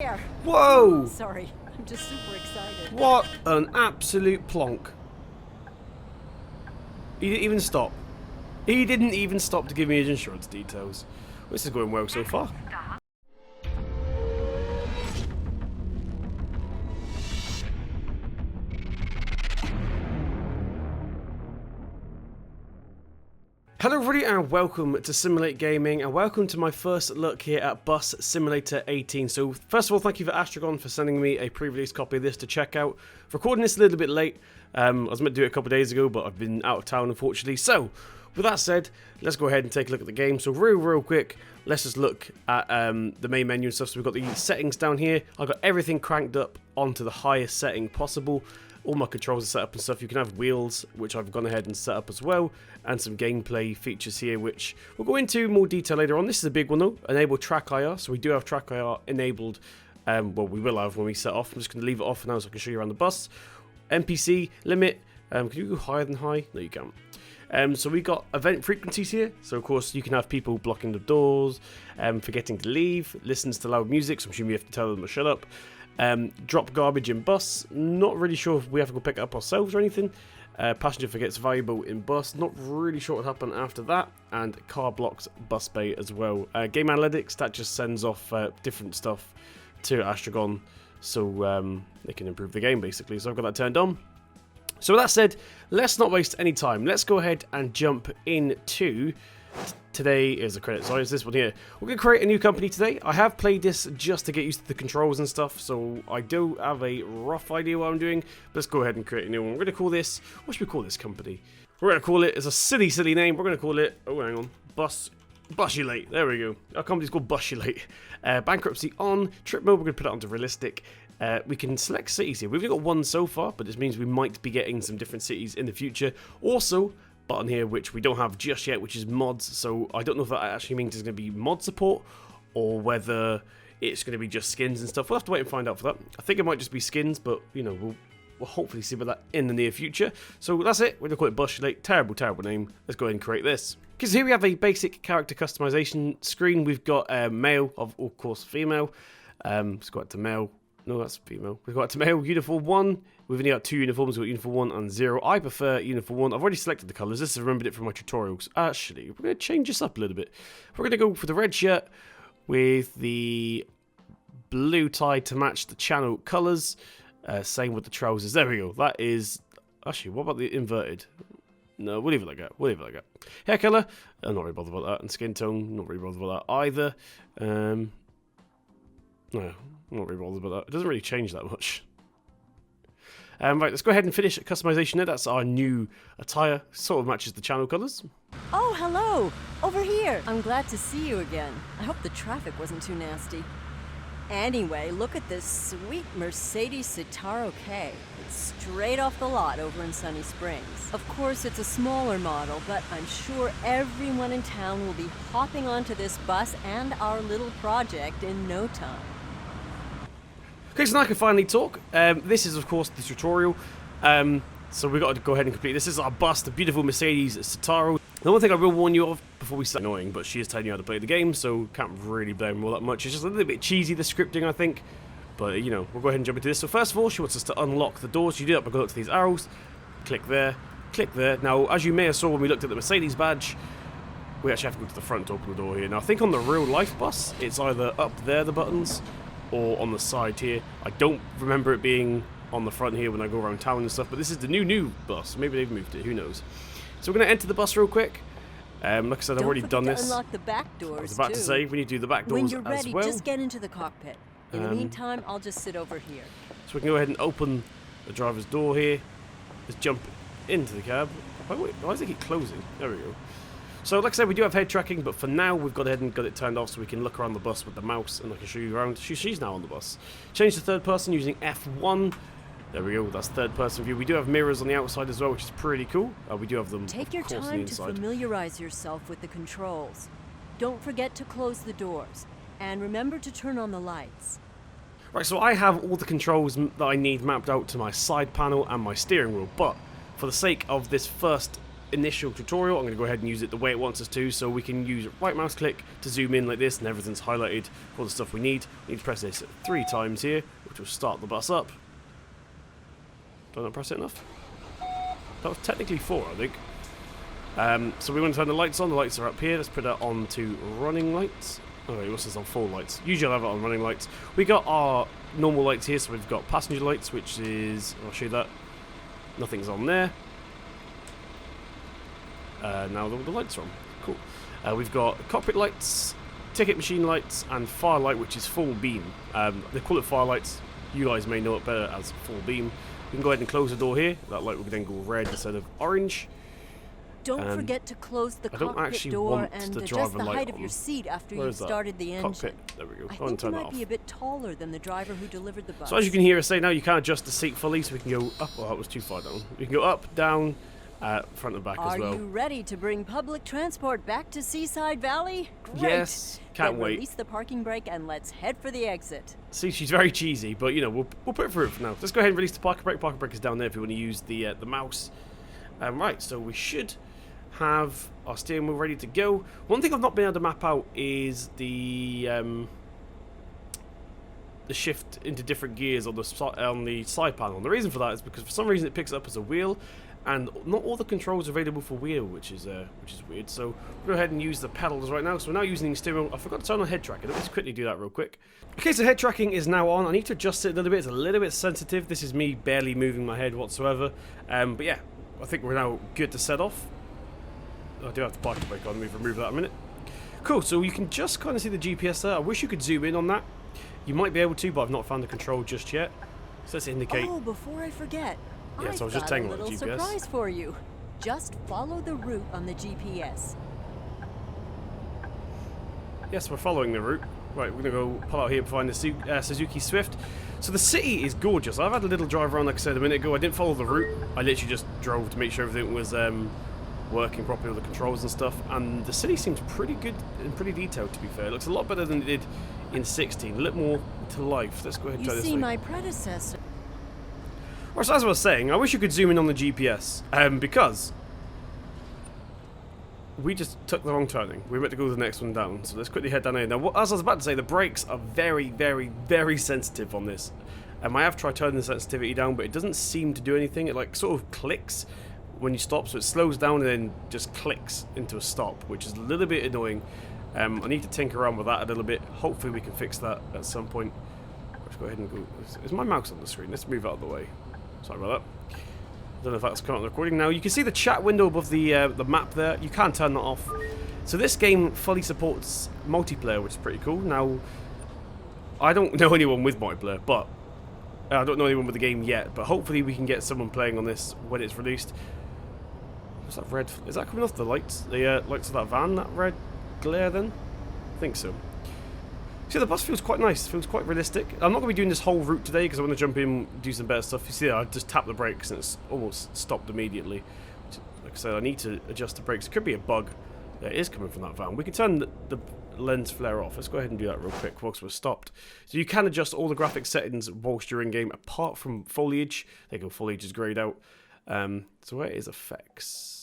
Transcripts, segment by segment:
There. Whoa! Sorry, I'm just super excited. What an absolute plonk. He didn't even stop. He didn't even stop to give me his insurance details. This is going well so far. Hello everybody and welcome to Simul8 Gaming and welcome to my first look here at Bus Simulator 18. So first of all, thank you for Astragon for sending me a pre-release copy of this to check out. Recording this a little bit late. I was meant to do it a couple of days ago, but I've been out of town unfortunately. So with that said, let's go ahead and take a look at the game. So real quick, let's just look at the main menu and stuff. So we've got the settings down here. I've got everything cranked up onto the highest setting possible. All my controls are set up and stuff. You can have wheels, which I've gone ahead and set up as well, and some gameplay features here, which we'll go into more detail later on. This is a big one though. Enable track IR. So we do have track IR enabled. Well, we will have when we set off. I'm just going to leave it off for now so I can show you around the bus. NPC limit. Can you go higher than high? No, you can't. So we got event frequencies here. So of course you can have people blocking the doors, forgetting to leave, listens to loud music. So I'm assuming you have to tell them to shut up. Drop garbage in bus. Not really sure if we have to go pick it up ourselves or anything. Passenger forgets valuable in bus. Not really sure what happened after that. And car blocks bus bay as well. Game analytics, that just sends off different stuff to Astragon so they can improve the game basically. So I've got that turned on. So with that said, let's not waste any time. Let's go ahead and jump into... Today is a credit, sorry, it's this one here. We're going to create a new company today. I have played this just to get used to the controls and stuff, so I do have a rough idea what I'm doing. But let's go ahead and create a new one. We're going to call this, what should we call this company? We're going to call it, it's a silly name, we're going to call it, oh hang on, Busulate, there we go. Our company's called Busulate. Bankruptcy on, trip mode, we're going to put it onto realistic. We can select cities here. We've only got one so far, but this means we might be getting some different cities in the future. Also, button here which we don't have just yet, which is mods, so I don't know if that actually means there's going to be mod support or whether it's going to be just skins and stuff. We'll have to wait and find out for that. I think it might just be skins, but you know, we'll hopefully see about that in the near future. So that's it, we're going to call it Busulate. Terrible name. Let's go ahead and create this. Because here we have a basic character customization screen. We've got male, of course female. Let's go out to male. No, that's female. We've got to male, uniform 1. We've only got 2 uniforms. We've got uniform 1 and 0. I prefer uniform 1. I've already selected the colours. This has remembered it from my tutorials. Actually, we're going to change this up a little bit. We're going to go for the red shirt with the blue tie to match the channel colours. Same with the trousers. There we go. That is... Actually, what about the inverted? No, we'll leave it like that. We'll leave it like that. Hair colour. I'm not really bothered about that. And skin tone. Not really bothered about that either. No, I'm not really bothered about that. It doesn't really change that much. Right, let's go ahead and finish customization there. That's our new attire. Sort of matches the channel colours. Oh, hello! Over here! I'm glad to see you again. I hope the traffic wasn't too nasty. Anyway, look at this sweet Mercedes Citaro K. It's straight off the lot over in Sunny Springs. Of course, it's a smaller model, but I'm sure everyone in town will be hopping onto this bus and our little project in no time. Okay, so now I can finally talk. This is, of course, the tutorial. So we've got to go ahead and complete. This is our bus, the beautiful Mercedes Citaro. The one thing I will warn you of before we start, annoying, but she is telling you how to play the game, so can't really blame her all that much. It's just a little bit cheesy, the scripting, I think. But, you know, we'll go ahead and jump into this. So first of all, she wants us to unlock the doors. You do that by going up to these arrows. Click there. Click there. Now, as you may have saw when we looked at the Mercedes badge, we actually have to go to the front to open the door here. Now, I think on the real life bus, it's either up there, the buttons, or on the side here. I don't remember it being on the front here when I go around town and stuff, but this is the new bus. Maybe they've moved it, who knows. So we're going to enter the bus real quick. Like I said, I've already done this. Unlock the back doors, I was about to say, we need to do the back doors as well. When you're ready, just get into the cockpit. In the meantime, I'll just sit over here. So we can go ahead and open the driver's door here. Let's jump into the cab. Why does it keep closing? There we go. So like I said, we do have head tracking, but for now we've got ahead and got it turned off so we can look around the bus with the mouse and I can show you around. She's now on the bus. Change to third person using F1. There we go, that's third person view. We do have mirrors on the outside as well, which is pretty cool. We do have them, Take your time to familiarize yourself with the controls. Don't forget to close the doors. And remember to turn on the lights. Right, so I have all the controls that I need mapped out to my side panel and my steering wheel, but for the sake of this first initial tutorial, I'm going to go ahead and use it the way it wants us to, so we can use right mouse click to zoom in like this, and everything's highlighted for the stuff we need. We need to press this 3 times here, which will start the bus up. Don't I press it enough? That was technically 4, I think. So we want to turn the lights on. The lights are up here. Let's put that on to running lights. Oh, wait, what's this on full lights? Usually I'll have it on running lights. We got our normal lights here, so we've got passenger lights, which is... I'll show you that. Nothing's on there. Now the lights are on. Cool. We've got cockpit lights, ticket machine lights, and firelight, which is full beam. They call it firelights. You guys may know it better as full beam. We can go ahead and close the door here. That light will then go red instead of orange. Don't forget to close the cockpit door and adjust the height of your seat after you've started the engine. Cockpit. There we go. I think you might be a bit taller than the driver who delivered the bus. So as you can hear us say now, you can't adjust the seat fully, so we can go up. Oh, that was too far down. We can go up, down, front and back as well. Are you ready to bring public transport back to Seaside Valley? Great. Yes, can't then wait. Release the parking brake and let's head for the exit. See, she's very cheesy, but you know we'll put it through it for now. Let's go ahead and release the parking brake. Parking brake is down there if you want to use the mouse. Right, so we should have our steering wheel ready to go. One thing I've not been able to map out is the shift into different gears on the side panel. And the reason for that is because for some reason it picks it up as a wheel, and not all the controls are available for wheel, which is weird. So we'll go ahead and use the pedals right now. So we're now using the steering wheel. I forgot to turn on head tracking. Let's quickly do that real quick. Okay, so head tracking is now on. I need to adjust it a little bit. It's a little bit sensitive. This is me barely moving my head whatsoever. But yeah, I think we're now good to set off. I do have the parking brake on. We've removed that in a minute. Cool, so you can just kind of see the GPS there. I wish you could zoom in on that. You might be able to, but I've not found the control just yet. So let's indicate. Oh, before I forget, yeah, so I was just got a taking little GPS. surprise for you. Just follow the route on the GPS. Yes, we're following the route. Right, we're going to go pull out here and find the Suzuki Swift. So the city is gorgeous. I've had a little drive around, like I said a minute ago. I didn't follow the route. I literally just drove to make sure everything was working properly with the controls and stuff, and the city seems pretty good and pretty detailed, to be fair. It looks a lot better than it did in 16, a little more to life. Let's go ahead and try this way. You see my predecessor. Well, so as I was saying, I wish you could zoom in on the GPS, because we just took the wrong turning. We meant to go to the next one down, so let's quickly head down here. Now, as I was about to say, the brakes are very, very, very sensitive on this. I have tried turning the sensitivity down, but it doesn't seem to do anything. It like sort of clicks when you stop, so it slows down and then just clicks into a stop, which is a little bit annoying. I need to tinker around with that a little bit. Hopefully we can fix that at some point. Let's go ahead and go. Is my mouse on the screen? Let's move out of the way. Sorry about that. I don't know if that's coming on the recording. Now you can see the chat window above the map there. You can turn that off. So this game fully supports multiplayer, which is pretty cool. Now I don't know anyone with multiplayer, but I don't know anyone with the game yet. But hopefully we can get someone playing on this when it's released. What's that red? Is that coming off the lights? The lights of that van, that red glare then? I think so. See, the bus feels quite nice. Feels quite realistic. I'm not going to be doing this whole route today because I want to jump in and do some better stuff. You see, I just tapped the brakes and it's almost stopped immediately. Like I said, I need to adjust the brakes. It could be a bug that is coming from that van. We can turn the lens flare off. Let's go ahead and do that real quick whilst we're stopped. So you can adjust all the graphics settings whilst you're in game, apart from foliage. There you go, foliage is grayed out. So where is effects?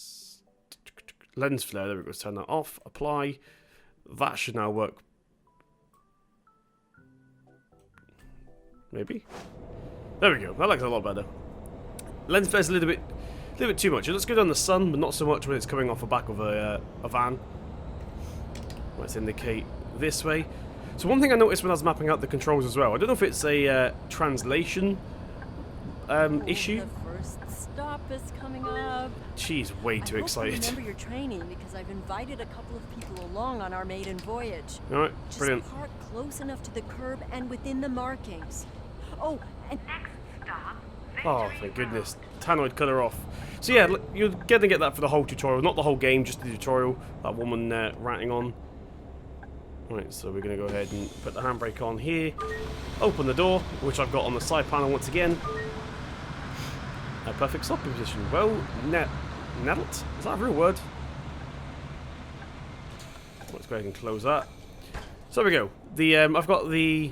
Lens flare, there we go, let's turn that off, apply. That should now work. Maybe? There we go, that looks a lot better. Lens flare's a little bit too much. It looks good on the sun, but not so much when it's coming off the back of a van. Let's indicate this way. So one thing I noticed when I was mapping out the controls as well, I don't know if it's a translation issue. The first stop is coming up. She's way too excited. I remember your training because I've invited a couple of people along on our maiden voyage. All right, Just brilliant. park close enough to the curb and within the markings. Oh, and Next stop, Oh, thank goodness. Tannoid cut her off. So yeah, look, you're going to get that for the whole tutorial. Not the whole game, just the tutorial. That woman ranting on. Right, so we're going to go ahead and put the handbrake on here. Open the door, which I've got on the side panel once again. A perfect stopping position. Well, nettled? Is that a real word? Let's go ahead and close that. So there we go. The I've got the.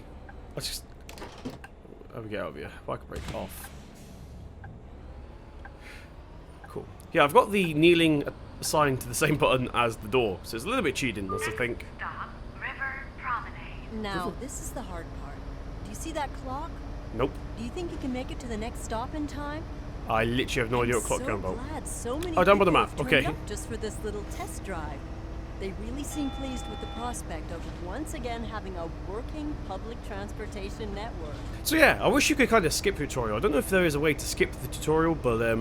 Let's just. How do we get out of here? Parking brake off. Cool. Yeah, I've got the kneeling assigned to the same button as the door, so it's a little bit cheating, I think. Stop, River Promenade. Now, this is the hard part. Do you see that clock? Nope. Do you think you can make it to the next stop in time? I literally have no idea what clock I'm you're so about. glad so many Oh, down by the people map, have turned okay. up just for this little test drive. They really seem pleased with the prospect of once again having a working public transportation network. So yeah, I wish you could kind of skip the tutorial. I don't know if there is a way to skip the tutorial, but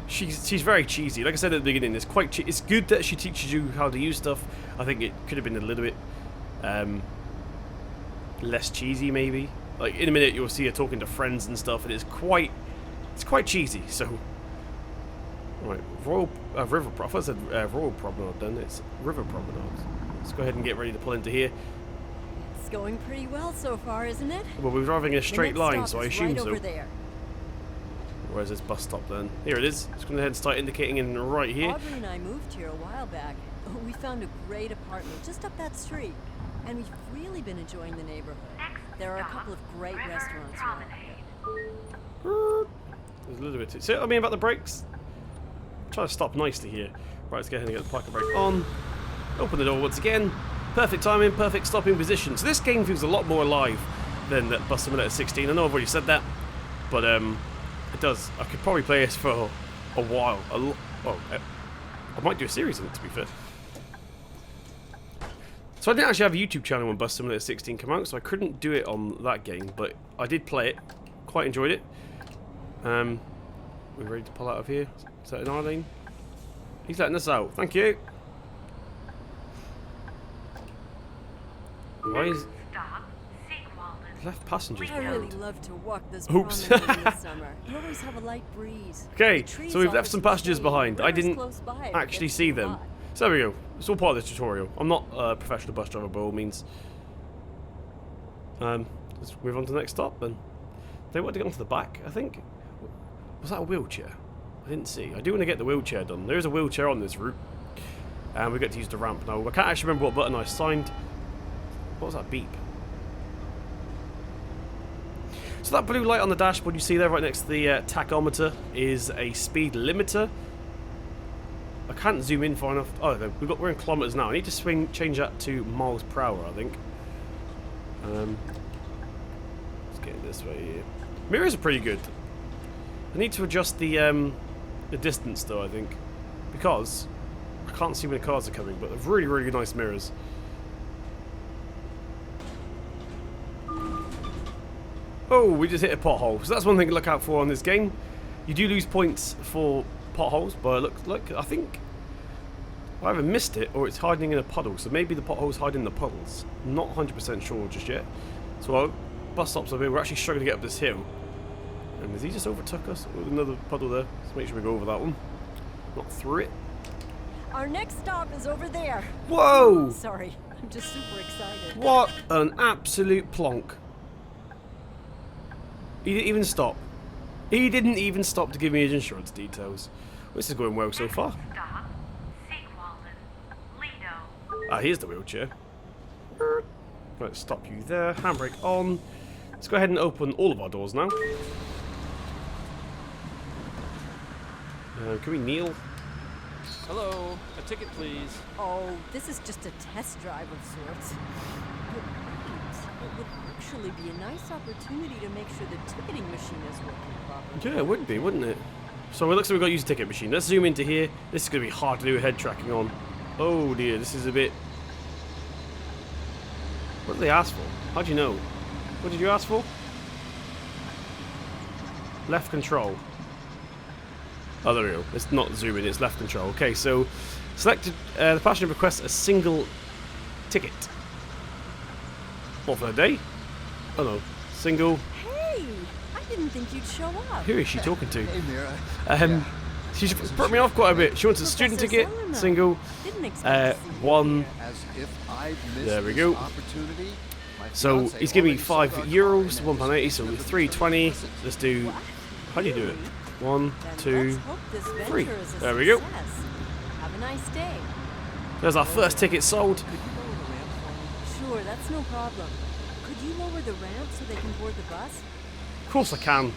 she's very cheesy. Like I said at the beginning, it's quite it's good that she teaches you how to use stuff. I think it could have been a little bit less cheesy, maybe. Like in a minute, you'll see her talking to friends and stuff, and it's quite cheesy. So, right, River Promenade. I said Royal Promenade. Then it's River Promenade. Let's go ahead and get ready to pull into here. It's going pretty well so far, isn't it? Well, we're driving a straight The next line, stop so I is assume right so. over there. Where's this bus stop then? Here it is. Just going to head and start indicating in right here. Audrey and I moved here a while back. We found a great apartment just up that street, and we've really been enjoying the neighborhood. There are a couple of great restaurants around here. There's a little bit too. So, I mean about the brakes. Try to stop nicely here. Right, let's go ahead and get the parking brake on. Open the door once again. Perfect timing, perfect stopping position. So this game feels a lot more alive than that Bus Simulator 16. I know I've already said that, but it does. I could probably play this for a while. I might do a series on it, to be fair. So I didn't actually have a YouTube channel when Bus Simulator 16 came out, so I couldn't do it on that game, but I did play it. Quite enjoyed it. We're ready to pull out of here. Is that an our lane? He's letting us out. Thank you. Why is Stop, Sigwalden. left passengers I really behind? love to walk this Oops. promenade in the summer. You always have a light breeze. Okay, The trees so we've always left some passengers shade, behind. I rivers didn't close by if it actually gets see too them. hot. So there we go. It's all part of the tutorial. I'm not a professional bus driver by all means. Let's move on to the next stop then. They want to get onto the back, I think. Was that a wheelchair? I didn't see. I do want to get the wheelchair done. There is a wheelchair on this route. And we get to use the ramp now. I can't actually remember what button I signed. What was that beep? So that blue light on the dashboard you see there right next to the tachometer is a speed limiter. I can't zoom in far enough. Oh, we're in kilometers now. I need to change that to miles per hour, I think. Let's get this way here. Mirrors are pretty good. I need to adjust the distance though, I think, because I can't see when the cars are coming. But they're really, really nice mirrors. Oh, we just hit a pothole. So that's one thing to look out for on this game. You do lose points for potholes, but look, I think I either missed it or it's hiding in a puddle. So maybe the pothole's hiding in the puddles. Not 100% sure just yet. So our bus stops over here. We're actually struggling to get up this hill. And has he just overtook us? With another puddle there. Let's make sure we go over that one. Not through it. Our next stop is over there. Whoa! Sorry, I'm just super excited. What an absolute plonk. He didn't even stop. He didn't even stop to give me his insurance details. This is going well so far. Stop, Sigwalden. Lido. Ah, here's the wheelchair. Right, stop you there. Handbrake on. Let's go ahead and open all of our doors now. Can we kneel? Hello, a ticket please. Oh, this is just a test drive of sorts. But wait, it would actually be a nice opportunity to make sure the ticketing machine is working properly. Yeah, it would be, wouldn't it? So it looks like we've got to use a ticket machine. Let's zoom into here. This is going to be hard to do head tracking on. Oh dear, this is a bit... What did they ask for? How do you know? What did you ask for? Left control. Oh, there we go. It's not zooming, it's left control. Okay, so selected. The passenger requests a single ticket. What, for the day? Oh no. Single. Hey, I didn't think you'd show up. Who is she talking to? Hey, Mira. She's put me off quite a bit. She wants a student Professor ticket, Selena. single. Didn't expect to see you One. here. As if I'd missed There we this go. opportunity. My So fiancé he's giving me already sold our car €5, and £1.80, so £3.20. Let's do. How do you do it? 1, Then 2. let's hope this venture 3. is a There we go. success. Have a nice day. There's our first ticket sold. Could you lower the ramp for me? Sure, that's no problem. Could you lower the ramp so they can board the bus? Of course I can.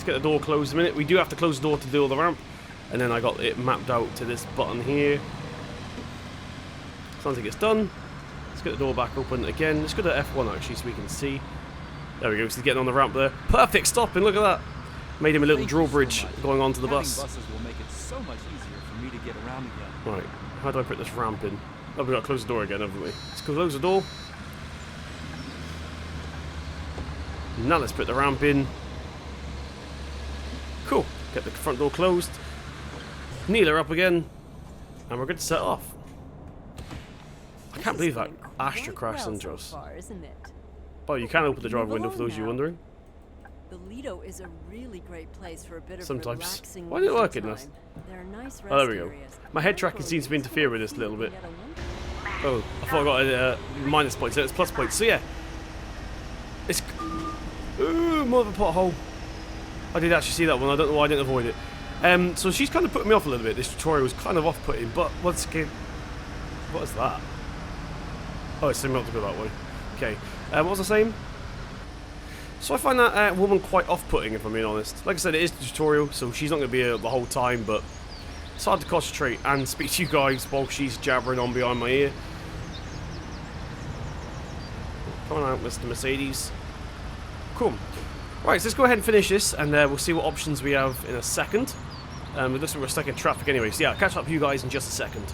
Let's get the door closed a minute. We do have to close the door to do all the ramp. And then I got it mapped out to this button here. Sounds like it's done. Let's get the door back open again. Let's go to F1 actually so we can see. There we go, so he's getting on the ramp there. Perfect stopping, look at that. Made him a little drawbridge going onto the bus. Buses will make it so much easier for me to get around again. Right, how do I put this ramp in? Oh, we've got to close the door again, haven't we? Let's close the door. Now let's put the ramp in. Cool, get the front door closed. Kneel her up again. And we're good to set off. I can't believe that Astra crashed into us. So far, isn't it? Oh, you can open the driver window for those of you wondering. The Lido is a really great place for a bit of Sometimes. relaxing. Why didn't it work leisure in this? time. There are nice Oh, there we rest go. areas. My head tracking seems to interfere with this a little bit. Oh, I thought I got a minus point, so it's plus points. So yeah, it's more of a pothole. I did actually see that one. I don't know why I didn't avoid it. So she's kind of putting me off a little bit. This tutorial was kind of off-putting, but once again, what is that? Oh, it's similar to go that way. Okay, what was I saying? So I find that woman quite off-putting, if I'm being honest. Like I said, it is the tutorial, so she's not going to be here the whole time, but it's hard to concentrate and speak to you guys while she's jabbering on behind my ear. Come on out, Mr. Mercedes. Cool. Right, so let's go ahead and finish this, and we'll see what options we have in a second. It looks like we're stuck in traffic anyway, so yeah, I'll catch up with you guys in just a second.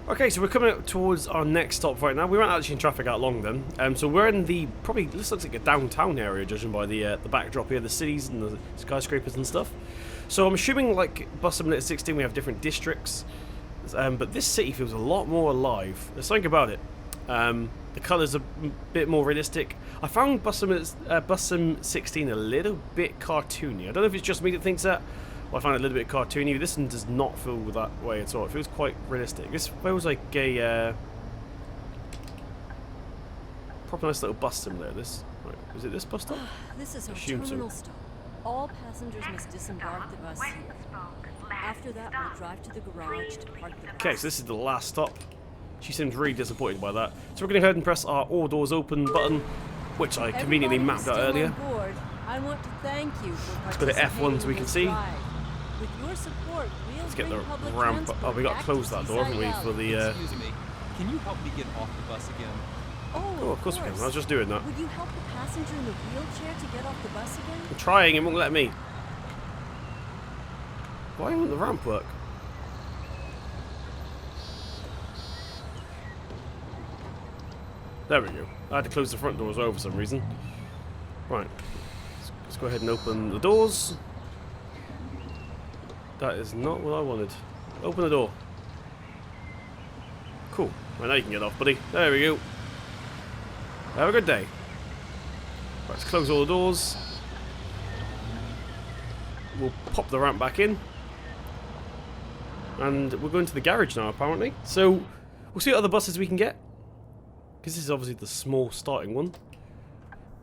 Okay, so we're coming up towards our next stop right now. We weren't actually in traffic that long then. So we're in the, probably, this looks like a downtown area, judging by the backdrop here, the cities and the skyscrapers and stuff. So I'm assuming, like Bus Simulator 16, we have different districts. But this city feels a lot more alive. There's something about it. The colours are a bit more realistic. I found Bus Sim 16 a little bit cartoony. I don't know if it's just me that thinks that. I find it a little bit cartoony. This one does not feel that way at all. It feels quite realistic. This feels like a proper nice little bus simulator. This, right, is it this bus stop? This is our Assume so. terminal stop. All passengers must disembark the bus here. After that, we'll drive to the garage to park the bus. Okay, so this is the last stop. She seems really disappointed by that. So we're going to go ahead and press our all doors open button, which I conveniently Everybody mapped who's out still earlier. on board, I want to thank you for Let's go to F1 so we can see. drive. With your support, we'll Let's get the bring public ramp. transport Oh, we got to back close that door, haven't we, for the... Excuse me. Can you help me get off the bus again? Oh, of course we can. I was just doing that. Would you help the passenger in the wheelchair to get off the bus again? I'm trying, it won't let me. Why won't the ramp work? There we go. I had to close the front door as well for some reason. Right. Let's go ahead and open the doors. That is not what I wanted. Open the door. Cool. Right, now you can get off, buddy. There we go. Have a good day. Right, let's close all the doors. We'll pop the ramp back in. And we're going to the garage now, apparently. So, we'll see what other buses we can get. Because this is obviously the small starting one.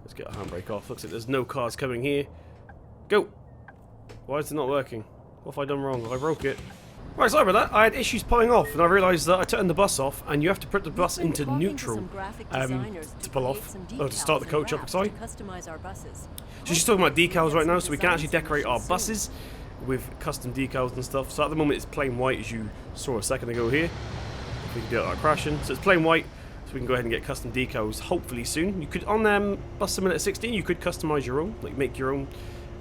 Let's get our handbrake off. Looks like there's no cars coming here. Go! Why is it not working? What have I done wrong? Have I broke it? Right, sorry about that. I had issues pulling off, and I realised that I turned the bus off, and you have to put the bus into neutral to pull off. Oh, to start the coach up, sorry. So she's talking about decals right now, so we can actually decorate our buses with custom decals and stuff. So at the moment it's plain white, as you saw a second ago here. If we can do it without crashing. So it's plain white, so we can go ahead and get custom decals hopefully soon. You could, on Bus Simulator 16, you could customise your own, like make your own.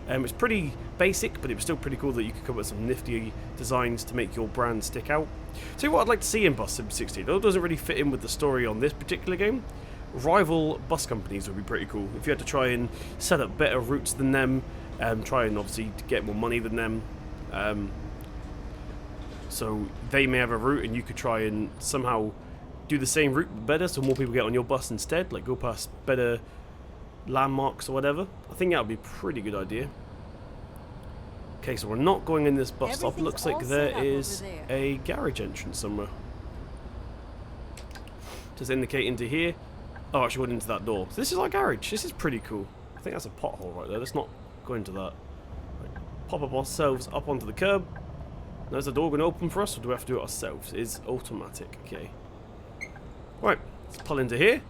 It's pretty basic, but it was still pretty cool that you could come up with some nifty designs to make your brand stick out. So what I'd like to see in Bus Sim 16, although it doesn't really fit in with the story on this particular game, rival bus companies would be pretty cool. If you had to try and set up better routes than them, try and obviously get more money than them, so they may have a route and you could try and somehow do the same route but better, so more people get on your bus instead, like go past better landmarks or whatever. I think that would be a pretty good idea. Okay, so we're not going in this bus stop. Looks like there is a garage entrance somewhere. Just indicate into here. Oh, actually went into that door. So this is our garage. This is pretty cool. I think that's a pothole right there. Let's not go into that. Right. Pop up ourselves up onto the curb. Now is the door going to open for us, or do we have to do it ourselves? It is automatic. Okay. Right, let's pull into here.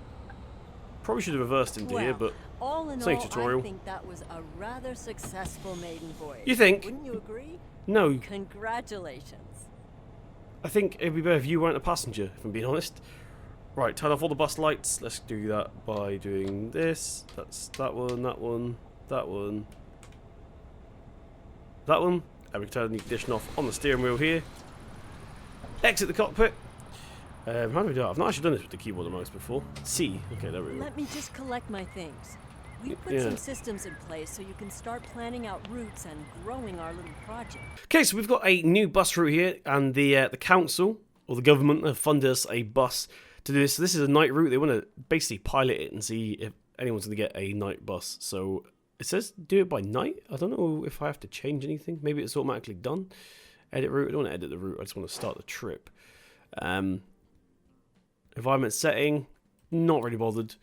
Probably should have reversed into here, but all in it's only all, tutorial. I think that was a rather successful maiden voyage. You think? Wouldn't you agree? No, Congratulations. I think it'd be better if you weren't a passenger, if I'm being honest. Right, turn off all the bus lights. Let's do that by doing this. That's that one, that one, that one, that one. And we can turn the ignition off on the steering wheel here. Exit the cockpit. How do we do it? I've not actually done this with the keyboard and mouse before. C. Okay, there we go. Let me just collect my things. We put some systems in place so you can start planning out routes and growing our little project. Okay, so we've got a new bus route here, and the council or the government have funded us a bus to do this. So this is a night route. They want to basically pilot it and see if anyone's going to get a night bus. So it says do it by night. I don't know if I have to change anything. Maybe it's automatically done. Edit route. I don't want to edit the route. I just want to start the trip. Environment setting. Not really bothered.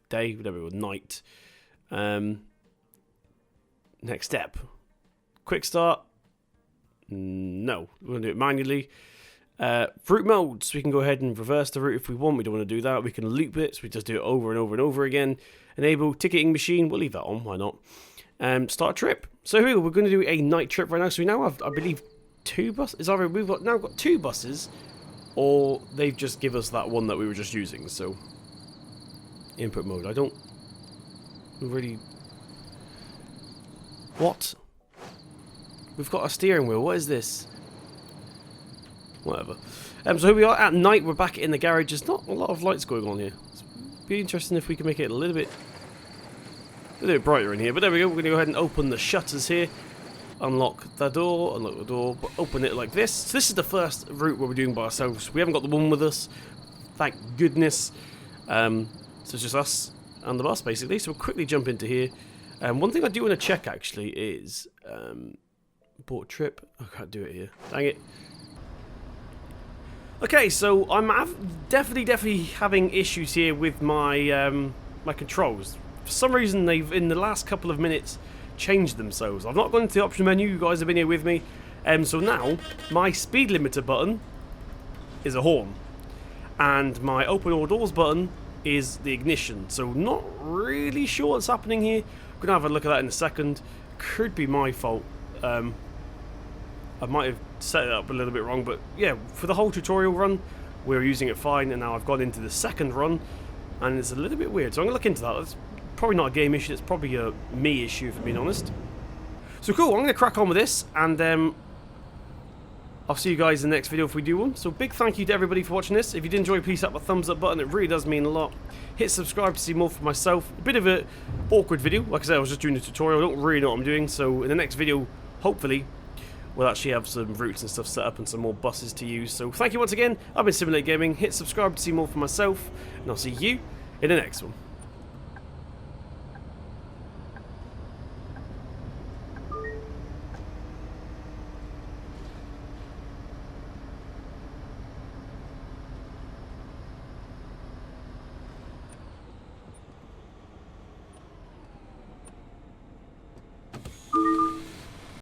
Day. Whatever. Night. Next step. Quick start. No. We're going to do it manually. Route modes. We can go ahead and reverse the route if we want. We don't want to do that. We can loop it. So we just do it over and over and over again. Enable ticketing machine. We'll leave that on. Why not? Start a trip. So here we're going to do a night trip right now. So we now have, I believe, 2 buses. Either we've now got 2 buses, or they've just give us that one that we were just using. So input mode. I don't really. What? We've got a steering wheel. What is this? Whatever. So here we are at night. We're back in the garage. There's not a lot of lights going on here. It'd be interesting if we can make it a little bit brighter in here. But there we go. We're going to go ahead and open the shutters here. Unlock the door. Unlock the door. But open it like this. So this is the first route where we're doing by ourselves. We haven't got the one with us. Thank goodness. So it's just us and the bus basically. So we'll quickly jump into here. One thing I do want to check actually is abort trip. I can't do it here. Dang it. Okay, so I'm definitely having issues here with my my controls. For some reason, they've in the last couple of minutes changed themselves. I've not gone into the option menu. You guys have been here with me, so now my speed limiter button is a horn, and my open all doors button is the ignition. So not really sure what's happening here. I'm gonna have a look at that in a second. Could be my fault. I might have set it up a little bit wrong, but yeah, for the whole tutorial run, we were using it fine, and now I've gone into the second run, and it's a little bit weird. So I'm going to look into that. It's probably not a game issue, it's probably a me issue, if I'm being honest. So cool, I'm going to crack on with this, and I'll see you guys in the next video if we do one. So big thank you to everybody for watching this. If you did enjoy, please hit that thumbs up button, it really does mean a lot. Hit subscribe to see more for myself. A bit of an awkward video, like I said, I was just doing the tutorial, I don't really know what I'm doing, so in the next video, hopefully, we'll actually have some routes and stuff set up and some more buses to use. So thank you once again. I've been Simul8 Gaming. Hit subscribe to see more for myself, and I'll see you in the next one.